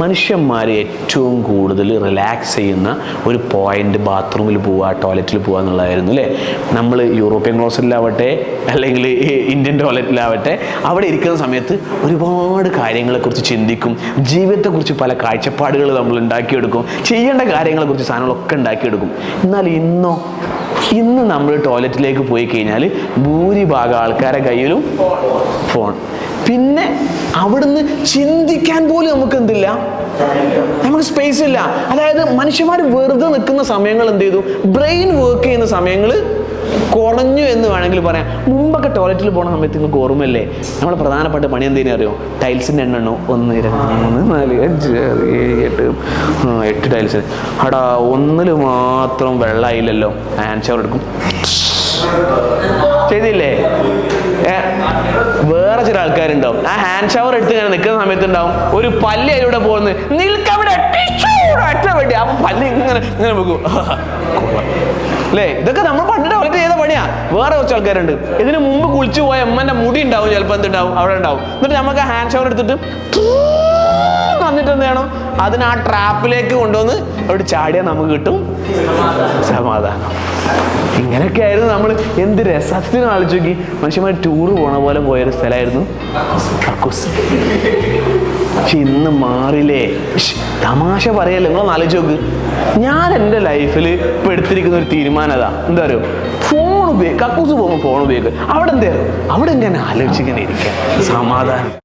മനുഷ്യന്മാർ ഏറ്റവും കൂടുതൽ റിലാക്സ് ചെയ്യുന്ന ഒരു പോയിന്റ് ബാത്റൂമിൽ പോവുക, ടോയ്ലറ്റിൽ പോവുക എന്നുള്ളതായിരുന്നു അല്ലേ. നമ്മൾ യൂറോപ്യൻ ക്ലോസറ്റിലാവട്ടെ അല്ലെങ്കിൽ ഇന്ത്യൻ ടോയ്ലറ്റിലാവട്ടെ, അവിടെ ഇരിക്കുന്ന സമയത്ത് ഒരുപാട് കാര്യങ്ങളെക്കുറിച്ച് ചിന്തിക്കും, ജീവിതത്തെക്കുറിച്ച് പല കാഴ്ചപ്പാടുകൾ നമ്മൾ ഉണ്ടാക്കിയെടുക്കും, ചെയ്യേണ്ട കാര്യങ്ങളെക്കുറിച്ച് സാധനങ്ങളൊക്കെ ഉണ്ടാക്കിയെടുക്കും. എന്നാൽ ഇന്ന് നമ്മൾ ടോയ്ലറ്റിലേക്ക് പോയി കഴിഞ്ഞാൽ ഭൂരിഭാഗം ആൾക്കാരുടെ കയ്യിലും ഫോൺ. പിന്നെ അവിടുന്ന് ചിന്തിക്കാൻ പോലും നമുക്ക് എന്തില്ല, നമുക്ക് സ്പേസ് ഇല്ല. അതായത് മനുഷ്യന്മാർ വെറുതെ നിൽക്കുന്ന സമയങ്ങൾ എന്ത് ചെയ്തു, ബ്രെയിൻ വർക്ക് ചെയ്യുന്ന സമയങ്ങൾ കുറഞ്ഞു എന്ന് വേണമെങ്കിൽ പറയാം. മുമ്പൊക്കെ ടോയ്ലറ്റിൽ പോകുന്ന സമയത്ത് നിങ്ങൾക്ക് ഓർമ്മയില്ലേ, നമ്മൾ പ്രധാനപ്പെട്ട പണി എന്തെങ്കിലും അറിയോ, ടൈൽസിൻ്റെ എണ്ണോ 1 2 3 4 5 6 7 8 ടൈൽസ്. അടാ ഒന്നിൽ മാത്രം വെള്ളമായില്ലല്ലോ, ഹാൻഡ് ഷവർ എടുക്കും, ചെയ്തില്ലേ? വേറെ ചില ആൾക്കാരുണ്ടാവും, ആ ഹാൻഡ് ഷവർ എടുത്ത് ഇങ്ങനെ നിൽക്കുന്ന സമയത്ത് ഉണ്ടാവും ഒരു പല്ല് അതിലൂടെ പോകുന്നത്, നിൽക്കവിടെ ഒറ്റ വെട്ടി, അപ്പൊ പല്ല് ഇങ്ങനെ ഇങ്ങനെ വെക്കും അല്ലേ. ഇതൊക്കെ നമ്മൾ പണ്ട് ടോയ്ലറ്റ് ചെയ്ത പണിയാ. വേറെ കുറച്ച് ആൾക്കാരുണ്ട്, ഇതിന് മുമ്പ് കുളിച്ചു പോയ അമ്മൻ്റെ മുടി ഉണ്ടാവും, ചിലപ്പോൾ എന്തുണ്ടാവും അവിടെ ഉണ്ടാവും. എന്നിട്ട് നമുക്ക് ആ ഹാൻഡ് ഷവർ എടുത്തിട്ട് വന്നിട്ട് എന്ത് ചെയ്യണം, അതിന് ആ ട്രാപ്പിലേക്ക് കൊണ്ടുവന്ന് അവിടെ ചാടിയാൽ നമുക്ക് കിട്ടും സമാധാനം. ഇങ്ങനെയൊക്കെ ആയിരുന്നു നമ്മൾ. എന്ത് രസത്തിന് ആലോചിച്ച് നോക്കി, മനുഷ്യന്മാർ ടൂറ് പോണ പോലെ പോയൊരു സ്ഥലമായിരുന്നു കക്കൂസ്. പക്ഷെ ഇന്ന് മാറില്ലേ. തമാശ പറയല്ലേ, നിങ്ങളൊന്ന് ആലോചിച്ച് നോക്ക്. ഞാൻ എൻ്റെ ലൈഫിൽ ഇപ്പോൾ എടുത്തിരിക്കുന്ന ഒരു തീരുമാനം അതാ, എന്താ പറയുക, ഫോൺ കക്കൂസ് പോകുമ്പോൾ ഫോൺ ഉപയോഗിക്കുക. അവിടെ എന്താ, അവിടെ ഇങ്ങനെ ആലോചിച്ചിങ്ങനെ ഇരിക്കുക, സമാധാനം.